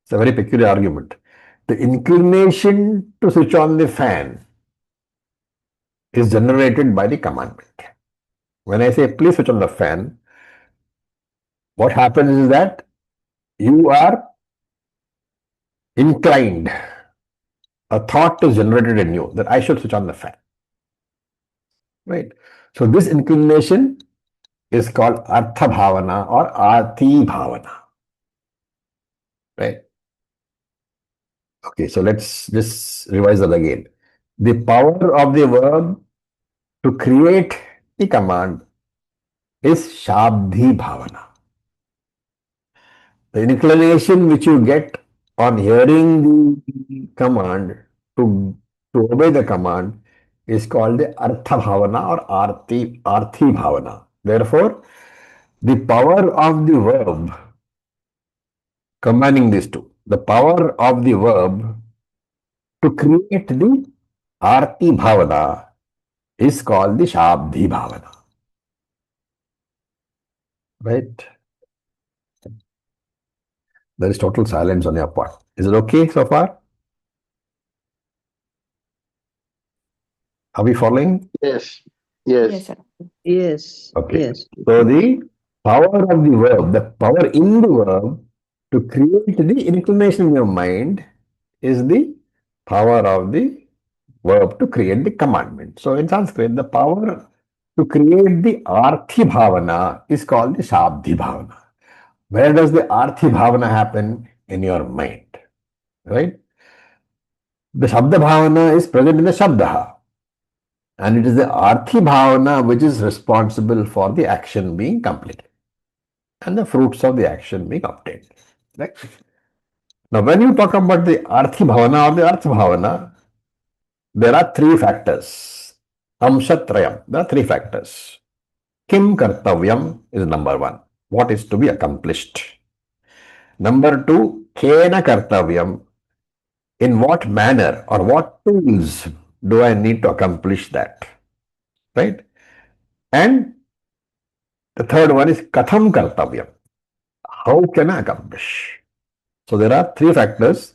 It's a very peculiar argument. The inclination to switch on the fan is generated by the commandment. When I say please switch on the fan, what happens is that you are inclined. A thought is generated in you that I should switch on the fan. Right? So this inclination is called Artha Bhavana or Arthi Bhavana. Right? Okay, so let's just revise that again. The power of the verb to create the command is Shabdhi Bhavana. The inclination which you get on hearing the command to obey the command is called the Artha Bhavana or Arthi Bhavana. Therefore, the power of the verb, combining these two, the power of the verb to create the Arti Bhavana is called the Shabdhi Bhavana. Right? There is total silence on your part. Is it okay so far? Are we following? Yes. Yes, Yes. sir. Yes, Okay. yes. So the power of the verb, the power in the verb to create the inclination in your mind is the power of the verb to create the commandment. So in Sanskrit, the power to create the Arthi Bhavana is called the Shabdhi Bhavana. Where does the Arthi Bhavana happen? In your mind. Right? The Shabda Bhavana is present in the Shabdaha. And it is the Arthi Bhavana which is responsible for the action being completed and the fruits of the action being obtained. Right? Now, when you talk about the Arthi Bhavana or the Arth Bhavana, there are three factors. Amshatrayam. There are three factors. Kim Kartavyam is number one. What is to be accomplished? Number two, Kena Kartavyam. In what manner or what tools do I need to accomplish that? Right? And the third one is Katham Kartavyam. How can I accomplish? So there are three factors.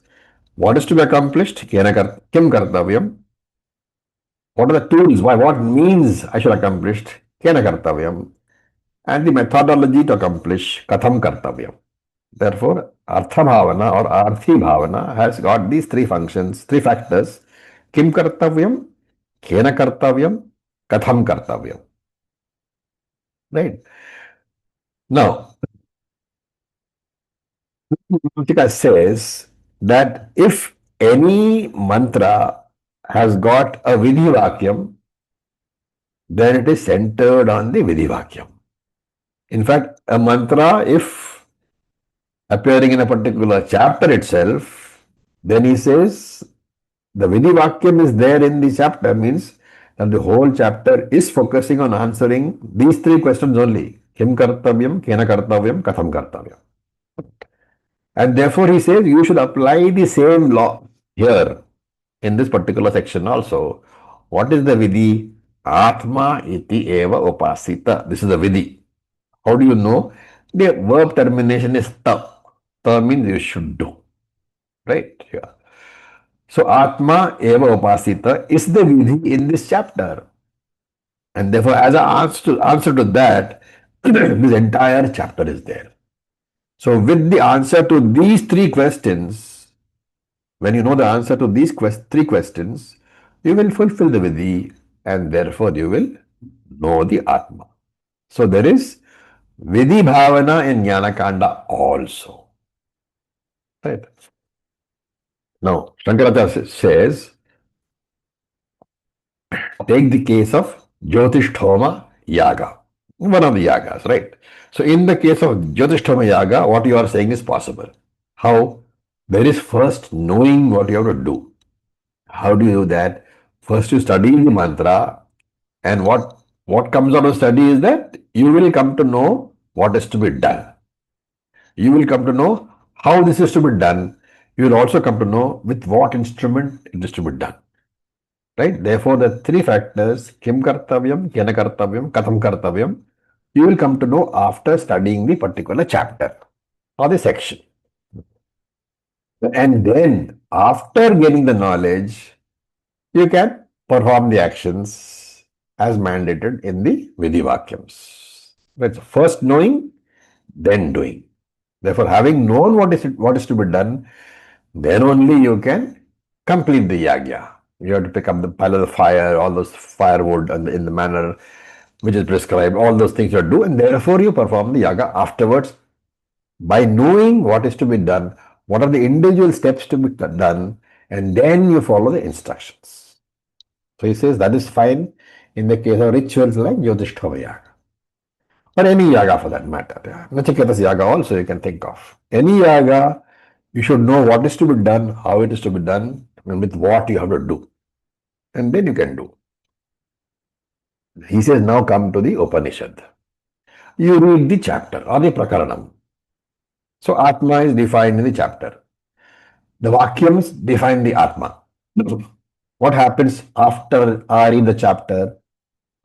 What is to be accomplished? Kim Kartavyam. What are the tools? By what means I should accomplish? Kena Kartavyam. And the methodology to accomplish Katham Kartavyam. Therefore, Artha Bhavana or Arthi Bhavana has got these three functions, three factors. Kim Kartavyam, Kena Kartavyam, Katham Kartavyam. Right? Now, Kritika says that if any mantra has got a Vidhi Vakyam, then it is centered on the Vidhi Vakyam. In fact, a mantra, if appearing in a particular chapter itself, then he says the Vidhi Vakyam is there in the chapter means that the whole chapter is focusing on answering these three questions only. Kim Kartavyam, Kena Kartavyam, Katham Kartavyam. And therefore he says you should apply the same law here in this particular section also. What is the Vidhi? Atma iti eva upasita. This is the Vidhi. How do you know? The verb termination is ta. Ta means you should do. Right? Yeah. So Atma eva upasita is the Vidhi in this chapter. And therefore, as an answer to that, this entire chapter is there. So with the answer to these three questions, when you know the answer to these three questions, you will fulfill the Vidhi and therefore you will know the Atma. So there is Vidhi Bhavana in Jnanakanda also. Right? Now, Shankaracharya says, take the case of Jyotisthoma Yaga, one of the yagas, right? So in the case of Jyotisthoma Yaga, what you are saying is possible. How? There is first knowing what you have to do. How do you do that? First you study the mantra, and what comes out of study is that you will come to know what is to be done. You will come to know how this is to be done. You will also come to know with what instrument it is to be done. Right? Therefore, the three factors, Kim Kartavyam, Kena Kartavyam, Katham Kartavyam, you will come to know after studying the particular chapter or the section. And then, after getting the knowledge, you can perform the actions as mandated in the Vidhi Vakyams. Right? First knowing, then doing. Therefore, having known what is to be done, then only you can complete the yagya. You have to pick up the pile of the fire, all those firewood in the manner which is prescribed, all those things you have to do, and therefore you perform the yaga afterwards by knowing what is to be done, what are the individual steps to be done, and then you follow the instructions. So he says that is fine in the case of rituals like Yodhishthava yaga. Or any yaga for that matter. Yeah. Nachiketas yaga also you can think of. Any yaga, you should know what is to be done, how it is to be done, and with what you have to do. And then you can do. He says, now come to the Upanishad. You read the chapter or the Prakaranam. So Atma is defined in the chapter. The Vakyams define the Atma. What happens after I read the chapter?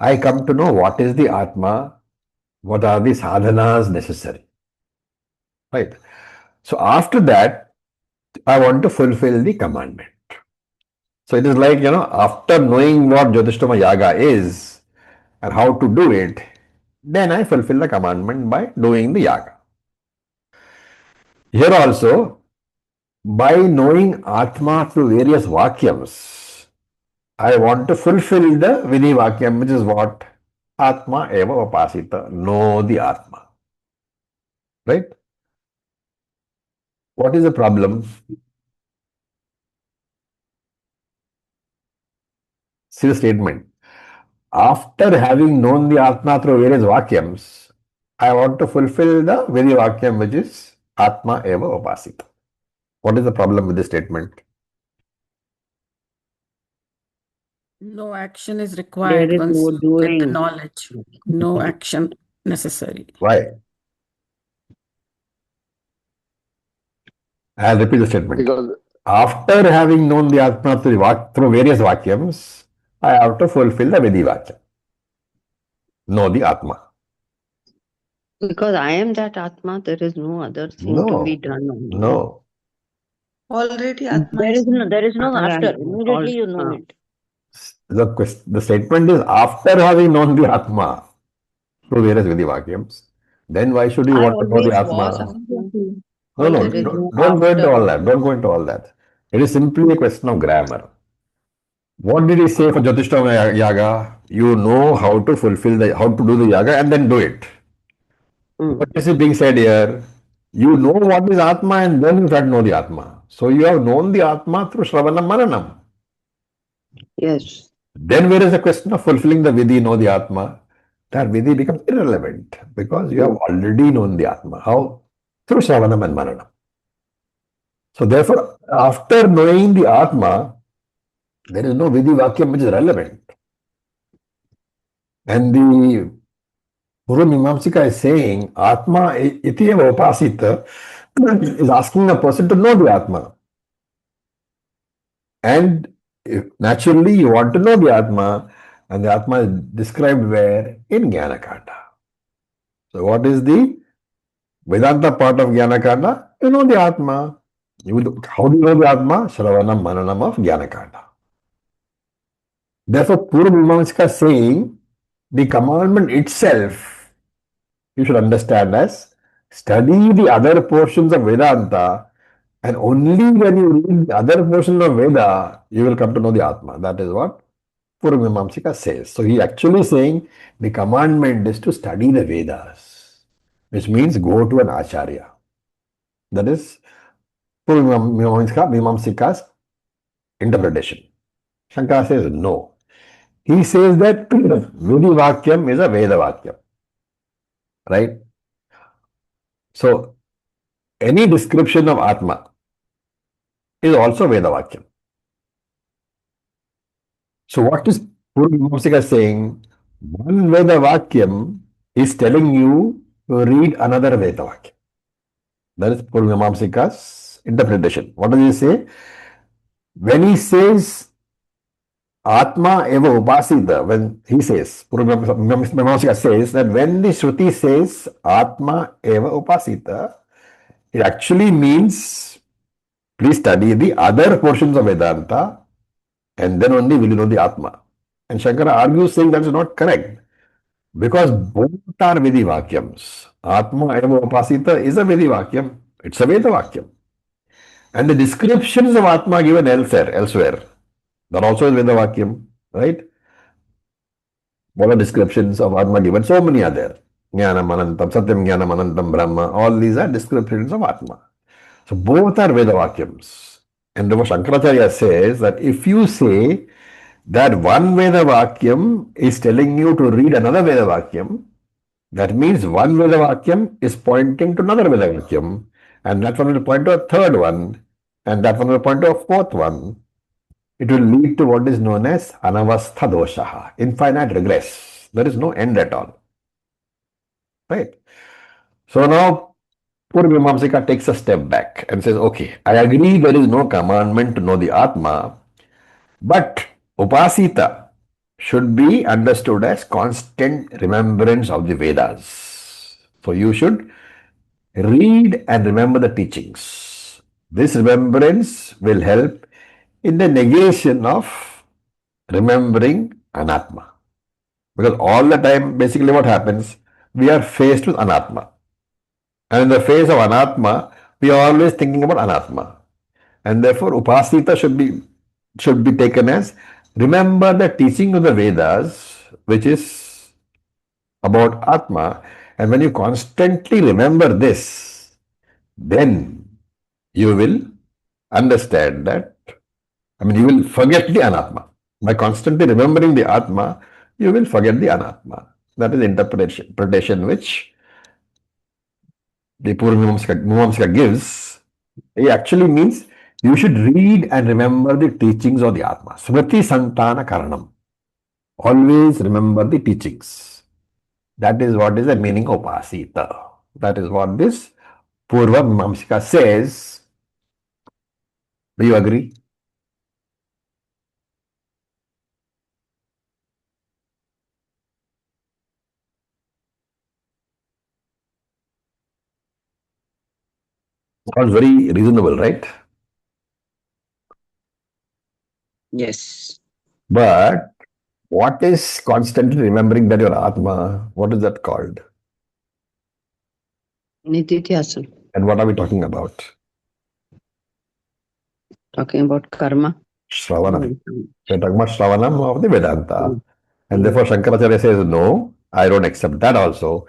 I come to know what is the Atma, what are the sadhanas necessary. Right. So after that, I want to fulfill the commandment. So it is like, after knowing what Jyotishtama Yaga is and how to do it, then I fulfill the commandment by doing the yaga. Here also, by knowing Atma through various Vakyams, I want to fulfill the Vidhi Vakyam, which is what? Atma eva upasita. Know the Atma. Right? What is the problem? See the statement. After having known the Atma through various Vakyams, I want to fulfill the Vedi Vakyam, which is Atma eva upasita. What is the problem with this statement? No action is There required is once no you get the doing. knowledge. No action necessary. Why? I'll repeat the statement. Because After having known the Atma through various Vakyams, I have to fulfill the Vedi Vakyam. Know the Atma. I am that Atma, there is no other thing to be No, done on me. no. Already Atma is There is no Right. after. Immediately you know it. The statement is after having known the Atma through various Vedi Vakyams, then why should you I want to know the always was Atma? Atma. No, no, There is no don't go into after. all that. Don't go into all that. It is simply a question of grammar. What did he say for Jyotishtama Yaga? You know how to how to do the yaga and then do it. What is it being said here? You know what is Atma and then you try to know the Atma. So you have known the Atma through Shravanam Maranam. Yes. Then where is the question of fulfilling the Vidhi, know the Atma? That Vidhi becomes irrelevant because you have already known the Atma. How? Through Shravanam and Maranam. So therefore, after knowing the Atma, there is no Vidhi Vakyam which is relevant. And the Purva Mimamsika is saying, Atma iti eva upasita is asking a person to know the Atma. And naturally, you want to know the Atma, and the Atma is described where? In Jnanakanda. So, what is the Vedanta part of Jnanakanda? You know the Atma. How do you know the Atma? Shravanam Mananam of Jnanakanda. Therefore, Purva Mimamsika is saying the commandment itself you should understand as study the other portions of Vedanta, and only when you read the other portions of Veda, you will come to know the Atma. That is what Purvamamsika says. So he actually saying the commandment is to study the Vedas, which means go to an Acharya. That is Purvamamsika's interpretation. Shankara says no. He says that Vidi Vakyam is a Veda Vakyam. Right? So any description of Atma is also Veda Vakyam. So what is Purvamamsika saying? One Veda Vakyam is telling you to read another Veda Vakyam. That is Purvamamsika's interpretation. What does he say? When he says Atma eva upasita, when he says, Purvamamsika says that when the Shruti says Atma eva upasita, it actually means please study the other portions of Vedanta and then only will you know the Atma. And Shankara argues saying that is not correct because both are Vedi Vakyams. Atma eva upasita is a Vedi Vakyam. It's a Veda Vakyam. And the descriptions of Atma given elsewhere, that also is Veda Vakyam, right? What are descriptions of Atma given? So many are there. Jnanam Anantam, Satyam Jnanam Anantam Brahma. All these are descriptions of Atma. So both are Veda Vakyams. And therefore Shankaracharya says that if you say that one Veda Vakyam is telling you to read another Veda Vakyam, that means one Veda Vakyam is pointing to another Veda Vakyam, and that one will point to a third one, and that one will point to a fourth one. It will lead to what is known as anavastha doshaha, infinite regress. There is no end at all. Right? So now Purvamamsika takes a step back and says, okay, I agree there is no commandment to know the Atma, but upasita should be understood as constant remembrance of the Vedas. So you should read and remember the teachings. This remembrance will help in the negation of remembering anatma. Because all the time, basically what happens, we are faced with anatma. And in the face of anatma, we are always thinking about anatma. And therefore, upasita should be taken as remember the teaching of the Vedas, which is about Atma. And when you constantly remember this, then you will understand that, you will forget the Anatma. By constantly remembering the Atma, you will forget the anatma. That is interpretation which the Purvamamsika gives. It actually means you should read and remember the teachings of the Atma. Smriti Santana Karanam. Always remember the teachings. That is what is the meaning of Upasita. That is what this Purva Mimamsika says. Do you agree? Sounds very reasonable, right? Yes. But what is constantly remembering that your Atma? What is that called? Nididhyasana. And what are we talking about? Talking about karma. Shravanam. We're talking about Shravanam of the Vedanta. And therefore Shankaracharya says, no, I don't accept that also.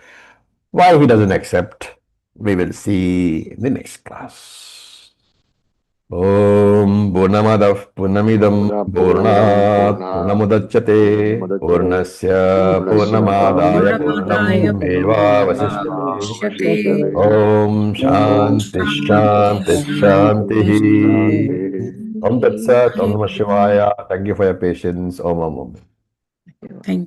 Why he doesn't accept, we will see in the next class. Om Purnamadav Purnamidam Purnat Purnamudachyate Purnasya Purnamadaya Purnamadaya Purnameva Vasishyate Vasishyate. Om Om Shanti Shanti Shanti Shanti Shanti Om Tat Sat Om Shanti. Namah Shivaya. Thank you for your patience. Om Om Om. Thank